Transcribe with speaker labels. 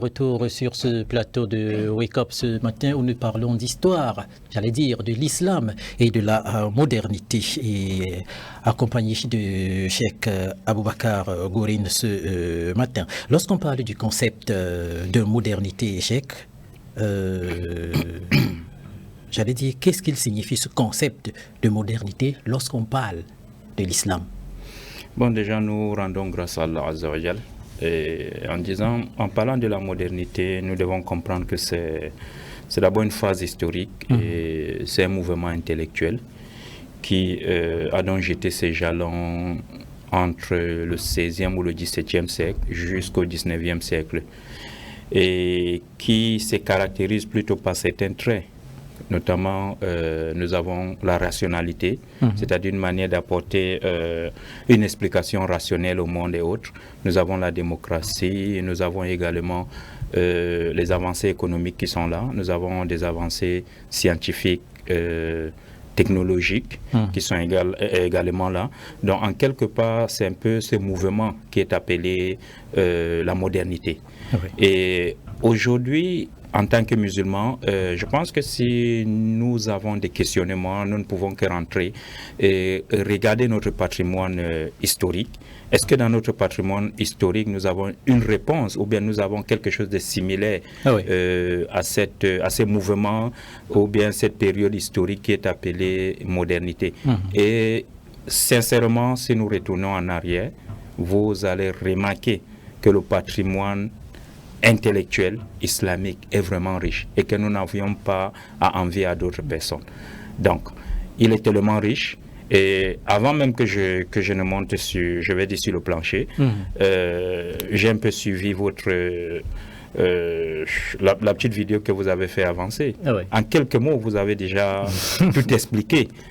Speaker 1: Retour sur ce plateau de Wake Up ce matin où nous parlons d'histoire, j'allais dire de l'islam et de la modernité, et accompagné de Cheikh Aboubakar Gourine ce matin. Lorsqu'on parle du concept de modernité, Cheikh, j'allais dire, qu'est-ce qu'il signifie ce concept de modernité lorsqu'on parle de l'islam?
Speaker 2: Bon, déjà, nous rendons grâce à Allah Azza wa Jal. Et en parlant de la modernité, nous devons comprendre que c'est d'abord une phase historique et c'est un mouvement intellectuel qui a donc jeté ses jalons entre le 16e ou le 17e siècle jusqu'au 19e siècle et qui se caractérise plutôt par certains traits. Notamment, nous avons la rationalité, c'est-à-dire une manière d'apporter une explication rationnelle au monde et autres. Nous avons la démocratie, nous avons également les avancées économiques qui sont là. Nous avons des avancées scientifiques, technologiques qui sont également là. Donc, en quelque part, c'est un peu ce mouvement qui est appelé la modernité. Oui. Et aujourd'hui, en tant que musulmans, je pense que si nous avons des questionnements, nous ne pouvons que rentrer et regarder notre patrimoine historique. Est-ce que dans notre patrimoine historique, nous avons une réponse ou bien nous avons quelque chose de similaire à ces mouvements ou bien cette période historique qui est appelée modernité? Et sincèrement, si nous retournons en arrière, vous allez remarquer que le patrimoine intellectuel islamique est vraiment riche et que nous n'avions pas à envier à d'autres personnes. Donc, il est tellement riche et avant même que je ne monte sur, je vais dire sur le plancher, j'ai un peu suivi votre la petite vidéo que vous avez fait avancer. En quelques mots, vous avez déjà tout expliqué.